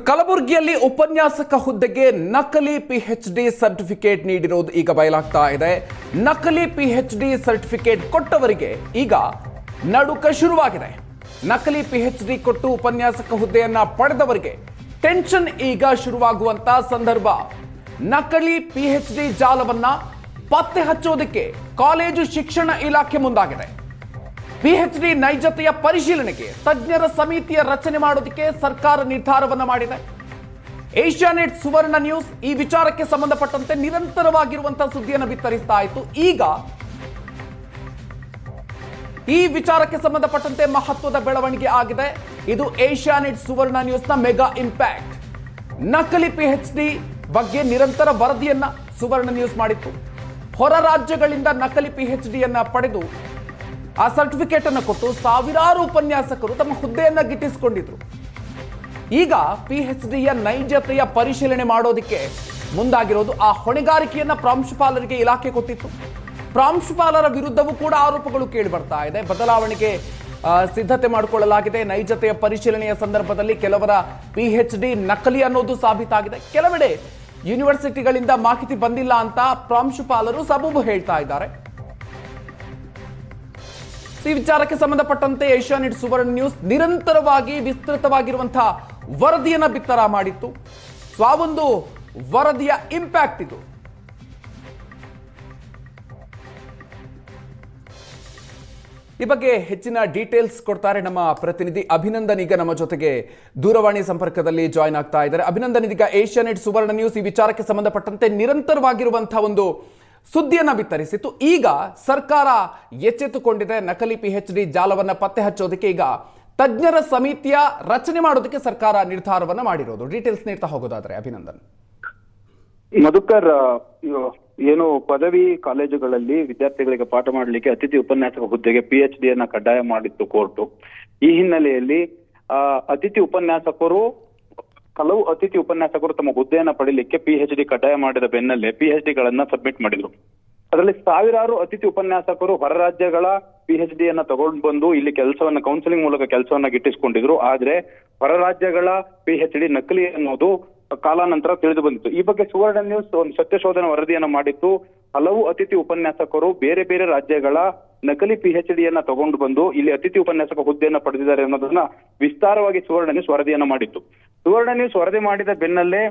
ಕಲಬುರಗಿಯಲ್ಲಿ ಉಪನ್ಯಾಸಕ ಹುದ್ದೆಗೆ ನಕಲಿ ಪಿಎಚ್ಡಿ ಸರ್ಟಿಫಿಕೇಟ್ ನೀಡಿರುವುದು ಈಗ ಬಯಲಾಗ್ತಾ ಇದೆ. ನಕಲಿ ಪಿಎಚ್ಡಿ ಸರ್ಟಿಫಿಕೇಟ್ ಕೊಟ್ಟವರಿಗೆ ಈಗ ನಡುಕ ಶುರುವಾಗಿದೆ. ನಕಲಿ ಪಿಎಚ್ಡಿ ಕೊಟ್ಟು ಉಪನ್ಯಾಸಕ ಹುದ್ದೆಯನ್ನ ಪಡೆದವರಿಗೆ ಟೆನ್ಷನ್ ಈಗ ಶುರುವಾಗುವಂತ ಸಂದರ್ಭ. ನಕಲಿ ಪಿಎಚ್ಡಿ ಜಾಲವನ್ನ ಪತ್ತೆ ಹಚ್ಚೋದಕ್ಕೆ ಕಾಲೇಜು ಶಿಕ್ಷಣ ಇಲಾಖೆ ಮುಂದಾಗಿದೆ. ಪಿಎಚ್ಡಿ ನೈಜತೆಯ ಪರಿಶೀಲನೆಗೆ ತಜ್ಞರ ಸಮಿತಿಯ ರಚನೆ ಮಾಡೋದಕ್ಕೆ ಸರ್ಕಾರ ನಿರ್ಧಾರವನ್ನ ಮಾಡಿದೆ. ಏಷ್ಯಾನೆಟ್ ಸುವರ್ಣ ನ್ಯೂಸ್ ಈ ವಿಚಾರಕ್ಕೆ ಸಂಬಂಧಪಟ್ಟಂತೆ ನಿರಂತರವಾಗಿರುವಂತಹ ಸುದ್ದಿಯನ್ನು ಬಿತ್ತರಿಸ್ತಾ ಇತ್ತು. ಈಗ ಈ ವಿಚಾರಕ್ಕೆ ಸಂಬಂಧಪಟ್ಟಂತೆ ಮಹತ್ವದ ಬೆಳವಣಿಗೆ ಆಗಿದೆ. ಇದು ಏಷ್ಯಾನೆಟ್ ಸುವರ್ಣ ನ್ಯೂಸ್ನ ಮೆಗಾ ಇಂಪ್ಯಾಕ್ಟ್. ನಕಲಿ ಪಿಎಚ್ಡಿ ಬಗ್ಗೆ ನಿರಂತರ ವರದಿಯನ್ನ ಸುವರ್ಣ ನ್ಯೂಸ್ ಮಾಡಿತ್ತು. ಹೊರ ರಾಜ್ಯಗಳಿಂದ ನಕಲಿ ಪಿಎಚ್ಡಿಯನ್ನ ಪಡೆದು ಆ ಸರ್ಟಿಫಿಕೇಟ್ ಅನ್ನು ಕೊಟ್ಟು ಸಾವಿರಾರು ಉಪನ್ಯಾಸಕರು ತಮ್ಮ ಹುದ್ದೆಯನ್ನ ಗಿಟ್ಟಿಸಿಕೊಂಡಿದ್ರು. ಈಗ ಪಿಎಚ್ಡಿಯ ನೈಜತೆಯ ಪರಿಶೀಲನೆ ಮಾಡೋದಕ್ಕೆ ಮುಂದಾಗಿರೋದು. ಆ ಹೊಣೆಗಾರಿಕೆಯನ್ನ ಪ್ರಾಂಶುಪಾಲರಿಗೆ ಇಲಾಖೆ ಕೊಟ್ಟಿತ್ತು. ಪ್ರಾಂಶುಪಾಲರ ವಿರುದ್ಧವೂ ಕೂಡ ಆರೋಪಗಳು ಕೇಳಿ ಬರ್ತಾ ಇದೆ. ಬದಲಾವಣೆಗೆ ಸಿದ್ಧತೆ ಮಾಡಿಕೊಳ್ಳಲಾಗಿದೆ. ನೈಜತೆಯ ಪರಿಶೀಲನೆಯ ಸಂದರ್ಭದಲ್ಲಿ ಕೆಲವರ ಪಿಎಚ್ಡಿ ನಕಲಿ ಅನ್ನೋದು ಸಾಬೀತಾಗಿದೆ. ಕೆಲವೆಡೆ ಯೂನಿವರ್ಸಿಟಿಗಳಿಂದ ಮಾಹಿತಿ ಬಂದಿಲ್ಲ ಅಂತ ಪ್ರಾಂಶುಪಾಲರು ಸಬೂಬು ಹೇಳ್ತಾ ಇದ್ದಾರೆ. ಈ ವಿಚಾರಕ್ಕೆ ಸಂಬಂಧಪಟ್ಟಂತೆ ಏಷ್ಯಾನೆಟ್ ಸುವರ್ಣ ನ್ಯೂಸ್ ನಿರಂತರವಾಗಿ ವಿಸ್ತೃತವಾಗಿರುವಂತಹ ವರದಿಯನ್ನ ಬಿತ್ತರ ಮಾಡಿತ್ತು. ಒಂದು ವರದಿಯ ಇಂಪ್ಯಾಕ್ಟ್ ಇದು. ಈ ಬಗ್ಗೆ ಹೆಚ್ಚಿನ ಡೀಟೇಲ್ಸ್ ಕೊಡ್ತಾರೆ ನಮ್ಮ ಪ್ರತಿನಿಧಿ ಅಭಿನಂದನ್. ಈಗ ನಮ್ಮ ಜೊತೆಗೆ ದೂರವಾಣಿ ಸಂಪರ್ಕದಲ್ಲಿ ಜಾಯ್ನ್ ಆಗ್ತಾ ಇದ್ದಾರೆ. ಅಭಿನಂದನ್, ಇದೀಗ ಏಷ್ಯಾನೆಟ್ ಸುವರ್ಣ ನ್ಯೂಸ್ ಈ ವಿಚಾರಕ್ಕೆ ಸಂಬಂಧಪಟ್ಟಂತೆ ನಿರಂತರವಾಗಿರುವಂತಹ ಒಂದು ಸುದ್ದಿಯನ್ನ ಬಿತ್ತರಿಸಿತ್ತು. ಈಗ ಸರ್ಕಾರ ಎಚ್ಚೆತ್ತುಕೊಂಡಿದೆ. ನಕಲಿ ಪಿಎಚ್ಡಿ ಜಾಲವನ್ನ ಪತ್ತೆ ಹಚ್ಚೋದಕ್ಕೆ ಈಗ ತಜ್ಞರ ಸಮಿತಿಯ ರಚನೆ ಮಾಡೋದಕ್ಕೆ ಸರ್ಕಾರ ನಿರ್ಧಾರವನ್ನ ಮಾಡಿರೋದು. ಡೀಟೇಲ್ಸ್ ನೀಡ್ತಾ ಹೋಗೋದಾದ್ರೆ ಅಭಿನಂದನ್. ಮಧುಕರ್, ಏನು ಪದವಿ ಕಾಲೇಜುಗಳಲ್ಲಿ ವಿದ್ಯಾರ್ಥಿಗಳಿಗೆ ಪಾಠ ಮಾಡಲಿಕ್ಕೆ ಅತಿಥಿ ಉಪನ್ಯಾಸಕ ಹುದ್ದೆಗೆ ಪಿಎಚ್ಡಿ ಯನ್ನ ಕಡ್ಡಾಯ ಮಾಡಿತ್ತು ಕೋರ್ಟು. ಈ ಹಿನ್ನೆಲೆಯಲ್ಲಿ ಕೆಲವು ಅತಿಥಿ ಉಪನ್ಯಾಸಕರು ತಮ್ಮ ಹುದ್ದೆಯನ್ನ ಪಡಿಲಿಕ್ಕೆ ಪಿಎಚ್ಡಿ ಕಡ್ಡಾಯ ಮಾಡಿದ ಬೆನ್ನಲ್ಲೇ ಪಿಎಚ್ಡಿ ಗಳನ್ನ ಸಬ್ಮಿಟ್ ಮಾಡಿದ್ರು. ಅದರಲ್ಲಿ ಸಾವಿರಾರು ಅತಿಥಿ ಉಪನ್ಯಾಸಕರು ಹೊರ ರಾಜ್ಯಗಳ ಪಿಎಚ್ಡಿ ಯನ್ನ ತಗೊಂಡು ಬಂದು ಇಲ್ಲಿ ಕೌನ್ಸಿಲಿಂಗ್ ಮೂಲಕ ಕೆಲಸವನ್ನ ಗಿಟ್ಟಿಸಿಕೊಂಡಿದ್ರು. ಆದ್ರೆ ಹೊರ ರಾಜ್ಯಗಳ ಪಿಎಚ್ಡಿ ನಕಲಿ ಅನ್ನೋದು ಕಾಲಾನಂತರ ತಿಳಿದು ಬಂದಿತ್ತು. ಈ ಬಗ್ಗೆ ಸುವರ್ಣ ನ್ಯೂಸ್ ಒಂದು ಸತ್ಯಶೋಧನಾ ವರದಿಯನ್ನ ಮಾಡಿತ್ತು. ಹಲವು ಅತಿಥಿ ಉಪನ್ಯಾಸಕರು ಬೇರೆ ಬೇರೆ ರಾಜ್ಯಗಳ ನಕಲಿ ಪಿಎಚ್ಡಿ ಯನ್ನ ತಗೊಂಡು ಬಂದು ಇಲ್ಲಿ ಅತಿಥಿ ಉಪನ್ಯಾಸಕ ಹುದ್ದೆಯನ್ನ ಪಡೆದಿದ್ದಾರೆ ಅನ್ನೋದನ್ನ ವಿಸ್ತಾರವಾಗಿ ಸುವರ್ಣ ನ್ಯೂಸ್ ವರದಿಯನ್ನ ಮಾಡಿತ್ತು. ಸುವರ್ಣ ನ್ಯೂಸ್ ವರದಿ ಮಾಡಿದ ಬೆನ್ನಲ್ಲೇ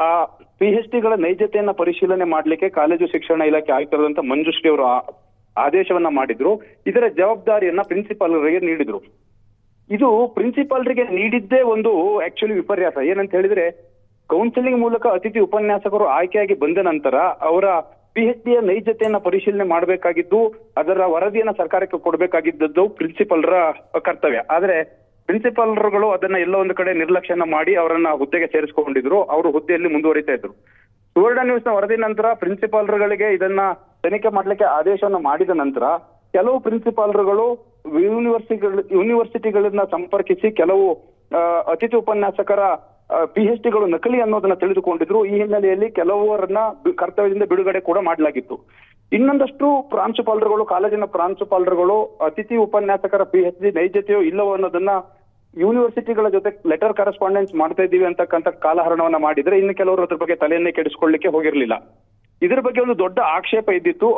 ಆ ಪಿಎಚ್ಡಿ ಗಳ ನೈಜತೆಯನ್ನ ಪರಿಶೀಲನೆ ಮಾಡ್ಲಿಕ್ಕೆ ಕಾಲೇಜು ಶಿಕ್ಷಣ ಇಲಾಖೆ ಆಯುಕ್ತರಾದಂತ ಮಂಜುಶ್ರೀ ಅವರು ಆದೇಶವನ್ನ ಮಾಡಿದ್ರು. ಇದರ ಜವಾಬ್ದಾರಿಯನ್ನ ಪ್ರಿನ್ಸಿಪಾಲ್ರಿಗೆ ನೀಡಿದ್ರು. ಇದು ಪ್ರಿನ್ಸಿಪಾಲ್ರಿಗೆ ನೀಡಿದ್ದೇ ಒಂದು ಆಕ್ಚುಲಿ ವಿಪರ್ಯಾಸ. ಏನಂತ ಹೇಳಿದ್ರೆ, ಕೌನ್ಸಿಲಿಂಗ್ ಮೂಲಕ ಅತಿಥಿ ಉಪನ್ಯಾಸಕರು ಆಯ್ಕೆಯಾಗಿ ಬಂದ ನಂತರ ಅವರ ಪಿಎಚ್ಡಿಯ ನೈಜತೆಯನ್ನ ಪರಿಶೀಲನೆ ಮಾಡಬೇಕಾಗಿದ್ದು, ಅದರ ವರದಿಯನ್ನ ಸರ್ಕಾರಕ್ಕೆ ಕೊಡಬೇಕಾಗಿದ್ದದ್ದು ಪ್ರಿನ್ಸಿಪಾಲ್ರ ಕರ್ತವ್ಯ. ಆದ್ರೆ ಪ್ರಿನ್ಸಿಪಾಲ್ರುಗಳು ಅದನ್ನ ಎಲ್ಲ ಒಂದು ಕಡೆ ನಿರ್ಲಕ್ಷ್ಯನ ಮಾಡಿ ಅವರನ್ನ ಹುದ್ದೆಗೆ ಸೇರಿಸಿಕೊಂಡಿದ್ರು. ಅವರು ಹುದ್ದೆಯಲ್ಲಿ ಮುಂದುವರಿತಾ ಇದ್ರು. ಸುವರ್ಣ ನ್ಯೂಸ್ ನ ವರದಿ ನಂತರ ಪ್ರಿನ್ಸಿಪಾಲ್ರುಗಳಿಗೆ ಇದನ್ನ ತನಿಖೆ ಮಾಡ್ಲಿಕ್ಕೆ ಆದೇಶವನ್ನ ಮಾಡಿದ ನಂತರ ಕೆಲವು ಪ್ರಿನ್ಸಿಪಾಲ್ರುಗಳು ಯೂನಿವರ್ಸಿಟಿಗಳನ್ನ ಸಂಪರ್ಕಿಸಿ ಕೆಲವು ಅತಿಥಿ ಉಪನ್ಯಾಸಕರ ಪಿಎಚ್ಡಿಗಳು ನಕಲಿ ಅನ್ನೋದನ್ನ ತಿಳಿದುಕೊಂಡಿದ್ರು. ಈ ಹಿನ್ನೆಲೆಯಲ್ಲಿ ಕೆಲವರನ್ನ ಕರ್ತವ್ಯದಿಂದ ಬಿಡುಗಡೆ ಕೂಡ ಮಾಡಲಾಗಿತ್ತು. ಇನ್ನೊಂದಷ್ಟು ಪ್ರಾಂಶುಪಾಲರುಗಳು, ಕಾಲೇಜಿನ ಪ್ರಾಂಶುಪಾಲರುಗಳು ಅತಿಥಿ ಉಪನ್ಯಾಸಕರ ಪಿಎಚ್ಡಿ ನೈಜತೆಯೋ ಇಲ್ಲವೋ ಅನ್ನೋದನ್ನ ಯೂನಿವರ್ಸಿಟಿಗಳ ಜೊತೆ ಲೆಟರ್ ಕರೆಸ್ಪಾಂಡೆನ್ಸ್ ಮಾಡ್ತಾ ಇದ್ದೀವಿ ಅಂತಕ್ಕಂಥ ಕಾಲಹರಣವನ್ನ ಮಾಡಿದ್ರೆ, ಇನ್ನು ಕೆಲವರು ಅದ್ರ ಬಗ್ಗೆ ತಲೆಯನ್ನೇ ಕೆಡಿಸ್ಕೊಳ್ಳಿಕ್ಕೆ ಹೋಗಿರ್ಲಿಲ್ಲ. ಇದ್ರ ಬಗ್ಗೆ ಒಂದು ದೊಡ್ಡ ಆಕ್ಷೇಪ ಇದ್ದಿತ್ತು.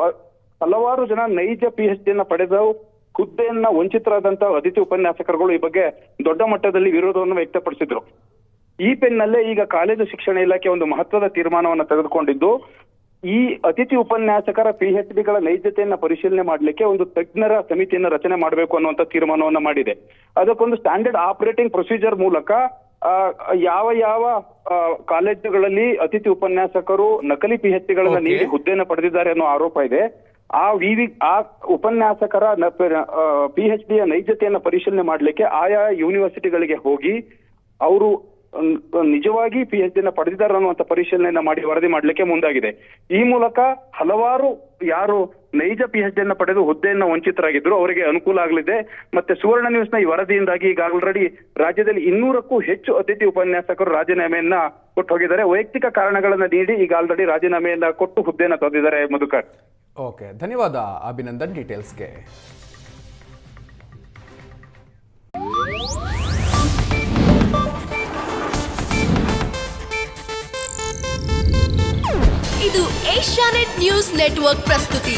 ಹಲವಾರು ಜನ ನೈಜ ಪಿಎಚ್ಡಿಯನ್ನ ಪಡೆದ ಹುದ್ದೆಯನ್ನ ವಂಚಿತರಾದಂತ ಅತಿಥಿ ಉಪನ್ಯಾಸಕರುಗಳು ಈ ಬಗ್ಗೆ ದೊಡ್ಡ ಮಟ್ಟದಲ್ಲಿ ವಿರೋಧವನ್ನು ವ್ಯಕ್ತಪಡಿಸಿದ್ರು. ಈ ಬೆನ್ನಲ್ಲೇ ಈಗ ಕಾಲೇಜು ಶಿಕ್ಷಣ ಇಲಾಖೆ ಒಂದು ಮಹತ್ವದ ತೀರ್ಮಾನವನ್ನ ತೆಗೆದುಕೊಂಡಿದ್ದು, ಈ ಅತಿಥಿ ಉಪನ್ಯಾಸಕರ ಪಿಎಚ್ಡಿಗಳ ನೈಜತೆಯನ್ನ ಪರಿಶೀಲನೆ ಮಾಡಲಿಕ್ಕೆ ಒಂದು ತಜ್ಞರ ಸಮಿತಿಯನ್ನ ರಚನೆ ಮಾಡಬೇಕು ಅನ್ನುವಂತ ತೀರ್ಮಾನವನ್ನ ಮಾಡಿದೆ. ಅದಕ್ಕೊಂದು ಸ್ಟ್ಯಾಂಡರ್ಡ್ ಆಪರೇಟಿಂಗ್ ಪ್ರೊಸೀಜರ್ ಮೂಲಕ ಯಾವ ಕಾಲೇಜುಗಳಲ್ಲಿ ಅತಿಥಿ ಉಪನ್ಯಾಸಕರು ನಕಲಿ ಪಿಎಚ್ಡಿಗಳನ್ನ ನೀಡಿ ಹುದ್ದೆಯನ್ನು ಪಡೆದಿದ್ದಾರೆ ಅನ್ನೋ ಆರೋಪ ಇದೆ, ಆ ಉಪನ್ಯಾಸಕರ ಪಿಎಚ್ಡಿಯ ನೈಜತೆಯನ್ನ ಪರಿಶೀಲನೆ ಮಾಡಲಿಕ್ಕೆ ಆಯಾ ಯೂನಿವರ್ಸಿಟಿಗಳಿಗೆ ಹೋಗಿ ಅವರು ನಿಜವಾಗಿ ಪಿಎಚ್ಡಿನ ಪಡೆದಿದ್ದಾರೆ ಅನ್ನುವಂತ ಪರಿಶೀಲನೆಯನ್ನ ಮಾಡಿ ವರದಿ ಮಾಡ್ಲಿಕ್ಕೆ ಮುಂದಾಗಿದೆ. ಈ ಮೂಲಕ ಹಲವಾರು ಯಾರು ನೈಜ ಪಿಎಚ್ಡಿಯನ್ನ ಪಡೆದು ಹುದ್ದೆಯನ್ನ ವಂಚಿತರಾಗಿದ್ರು ಅವರಿಗೆ ಅನುಕೂಲ ಆಗಲಿದೆ. ಮತ್ತೆ ಸುವರ್ಣ ನ್ಯೂಸ್ನ ಈ ವರದಿಯಿಂದಾಗಿ ಈಗ ಆಲ್ರೆಡಿ ರಾಜ್ಯದಲ್ಲಿ 200ಕ್ಕೂ ಹೆಚ್ಚು ಅತಿಥಿ ಉಪನ್ಯಾಸಕರು ರಾಜೀನಾಮೆಯನ್ನ ಕೊಟ್ಟು ಹೋಗಿದ್ದಾರೆ. ವೈಯಕ್ತಿಕ ಕಾರಣಗಳನ್ನ ನೀಡಿ ಈಗ ಆಲ್ರೆಡಿ ರಾಜೀನಾಮೆಯನ್ನ ಕೊಟ್ಟು ಹುದ್ದೆಯನ್ನ ತಂದಿದ್ದಾರೆ. ಮಧುಕರ್, ಓಕೆ, ಧನ್ಯವಾದ ಅಭಿನಂದನ್ ಡೀಟೇಲ್ಸ್ಗೆ. ಇದು ಏಷ್ಯಾನೆಟ್ ನ್ಯೂಸ್ ನೆಟ್ವರ್ಕ್ ಪ್ರಸ್ತುತಿ.